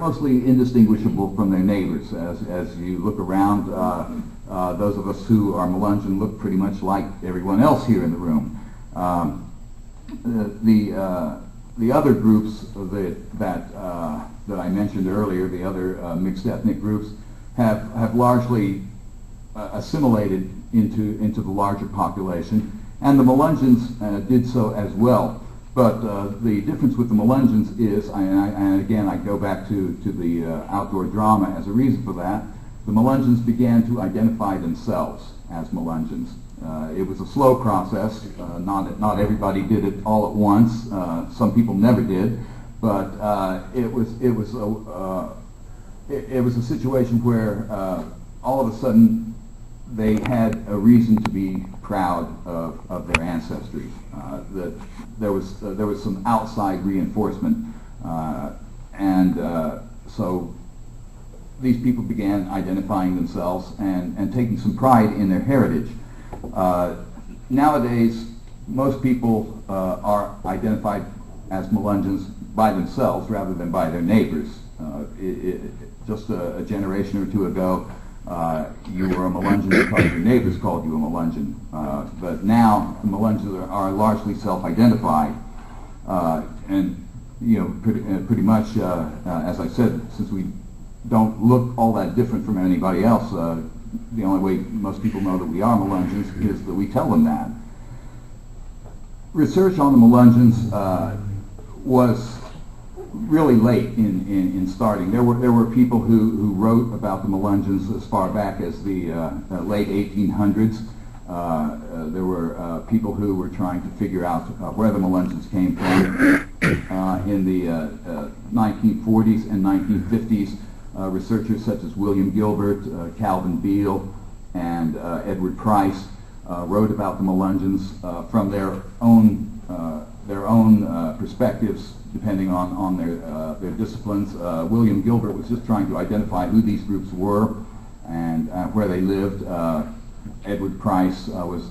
mostly indistinguishable from their neighbors. As you look around, those of us who are Melungeon look pretty much like everyone else here in the room. The other groups that I mentioned earlier, the other mixed ethnic groups, have largely assimilated into the larger population, and the Melungeons did so as well. But the difference with the Melungeons is, and again I go back to the outdoor drama as a reason for that, the Melungeons began to identify themselves as Melungeons. It was a slow process. Not everybody did it all at once. Some people never did, but it was a situation where all of a sudden they had a reason to be proud of their ancestry. That there was some outside reinforcement, and so these people began identifying themselves and taking some pride in their heritage. Nowadays, most people are identified as Melungeons by themselves rather than by their neighbors. Just a generation or two ago, you were a Melungeon because your neighbors called you a Melungeon. But now, the Melungeons are largely self-identified. And, you know, pretty much, as I said, since we don't look all that different from anybody else, the only way most people know that we are Melungeons is that we tell them that. Research on the Melungeons was really late in starting. There were people who wrote about the Melungeons as far back as the late 1800s. There were people who were trying to figure out where the Melungeons came from. In the 1940s and 1950s, researchers such as William Gilbert, Calvin Beale, and Edward Price wrote about the Melungeons from their own perspectives, depending on their disciplines. William Gilbert was just trying to identify who these groups were and where they lived. Edward Price was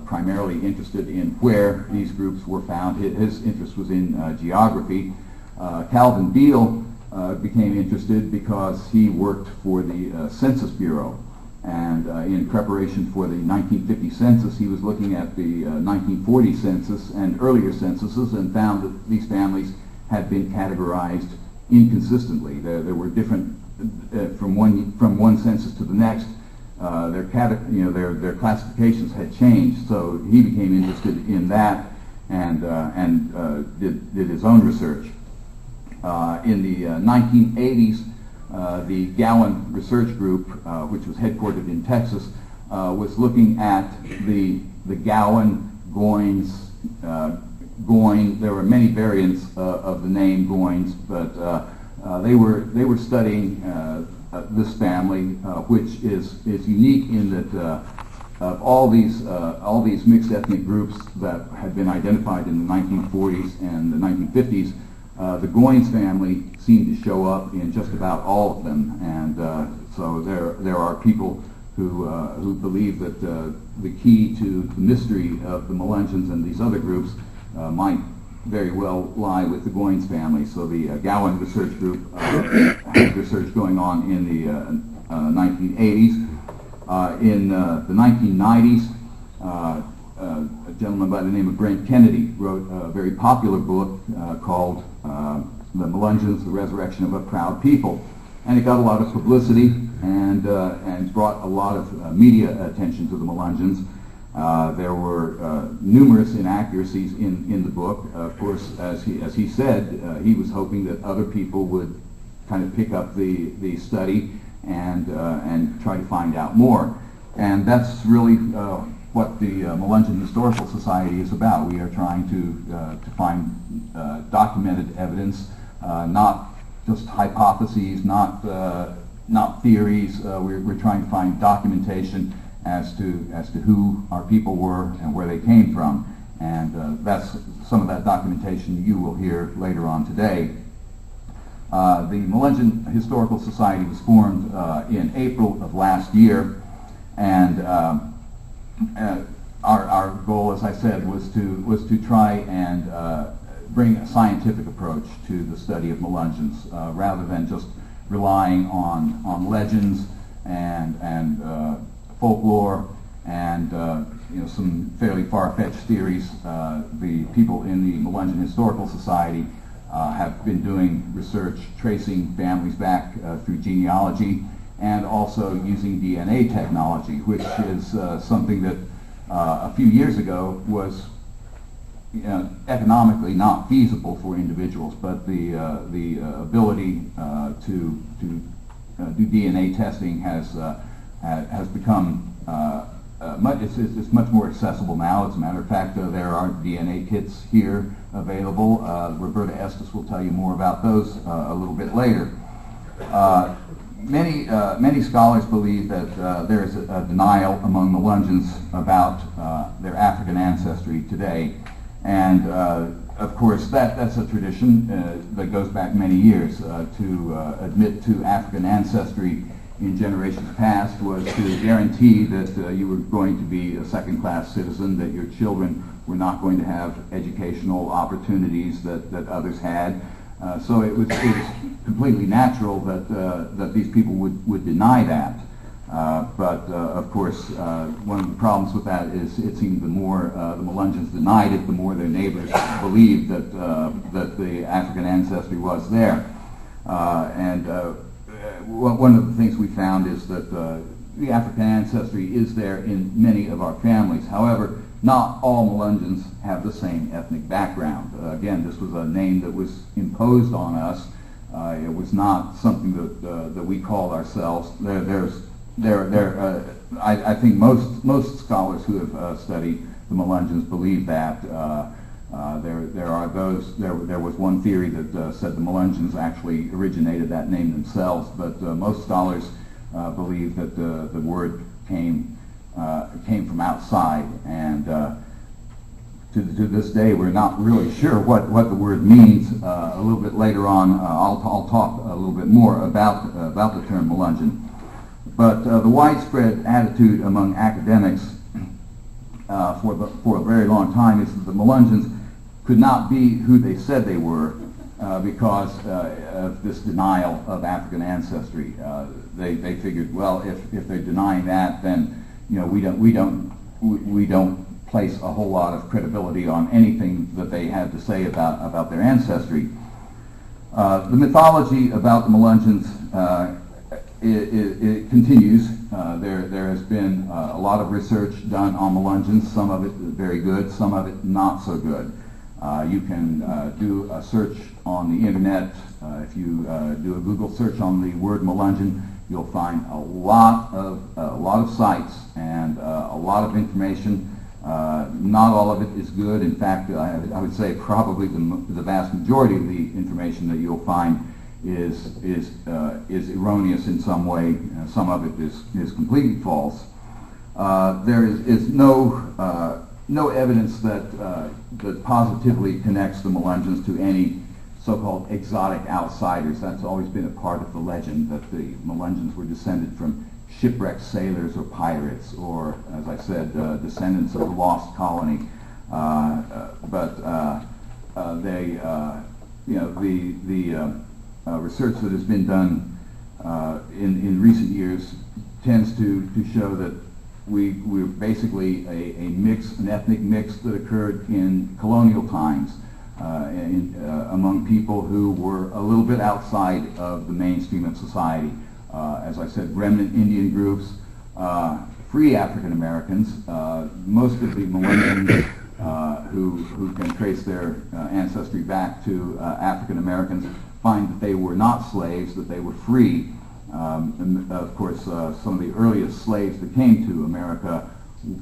primarily interested in where these groups were found. His interest was in geography. Calvin Beale became interested because he worked for the Census Bureau, and in preparation for the 1950 census he was looking at the 1940 census and earlier censuses and found that these families had been categorized inconsistently. There were different from one census to the next. Their classifications had changed, so he became interested in that and did his own research. In the 1980s, the Gowan Research Group, which was headquartered in Texas, was looking at the Gowan, Goins, Goin. There were many variants of the name Goins, but they were studying this family, which is unique in that of all these mixed ethnic groups that had been identified in the 1940s and the 1950s, the Goins family seemed to show up in just about all of them, and so there are people who believe that the key to the mystery of the Melungeons and these other groups might very well lie with the Goins family. So the Gowan Research Group had research going on in the 1980s. In the 1990s, a gentleman by the name of Brent Kennedy wrote a very popular book called The Melungeons, The Resurrection of a Proud People. And it got a lot of publicity and brought a lot of media attention to the Melungeons. There were numerous inaccuracies in the book. Of course, as he said, he was hoping that other people would kind of pick up the study and try to find out more. And that's really what the Melungeon Historical Society is about. We are trying to find documented evidence, not just hypotheses, not theories. We're trying to find documentation as to who our people were and where they came from, and that's some of that documentation you will hear later on today. The Melungeon Historical Society was formed in April of last year, and our goal, as I said, was to try and bring a scientific approach to the study of Melungeons, rather than just relying on legends and folklore and some fairly far-fetched theories. The people in the Melungeon Historical Society have been doing research tracing families back through genealogy, and also using DNA technology, which is something that a few years ago was economically not feasible for individuals, but the ability to do DNA testing has become it's much more accessible now. As a matter of fact, there are DNA kits here available. Roberta Estes will tell you more about those a little bit later. Many scholars believe that there is a denial among Melungeons about their African ancestry today, and of course that's a tradition that goes back many years. To admit to African ancestry in generations past was to guarantee that you were going to be a second-class citizen, that your children were not going to have educational opportunities that others had. So it was completely natural that these people would deny that. But of course, one of the problems with that is it seemed the more the Melungeons denied it, the more their neighbors believed that the African ancestry was there. One of the things we found is that the African ancestry is there in many of our families. However, not all Melungeons have the same ethnic background. Again, this was a name that was imposed on us. It was not something that we called ourselves. I think most scholars who have studied the Melungeons believe that. There was one theory that said the Melungeons actually originated that name themselves, but most scholars believe that the word came from outside, and to this day we're not really sure what the word means. A little bit later on I'll talk a little bit more about the term Melungeon. But the widespread attitude among academics for a very long time is that the Melungeons could not be who they said they were because of this denial of African ancestry. They figured, well, if they're denying that, then we don't place a whole lot of credibility on anything that they had to say about their ancestry. The mythology about the Melungeons it continues. There has been a lot of research done on Melungeons, some of it very good, some of it not so good. You can do a search on the internet. If you do a Google search on the word Melungeon, you'll find a lot of sites and a lot of information. Not all of it is good. In fact, I would say probably the vast majority of the information that you'll find is erroneous in some way. Some of it is completely false. There is no evidence that positively connects the Melungeons to any so-called exotic outsiders. That's always been a part of the legend, that the Melungeons were descended from shipwrecked sailors or pirates, or, as I said, descendants of the lost colony. The research that has been done in recent years tends to show that we're basically an ethnic mix that occurred in colonial times among people who were a little bit outside of the mainstream of society. As I said, remnant Indian groups, free African Americans, most of the Melungeons who can trace their ancestry back to African Americans find that they were not slaves, that they were free. And of course, some of the earliest slaves that came to America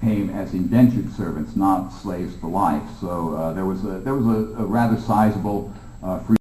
came as indentured servants, not slaves for life. So there was a rather sizable free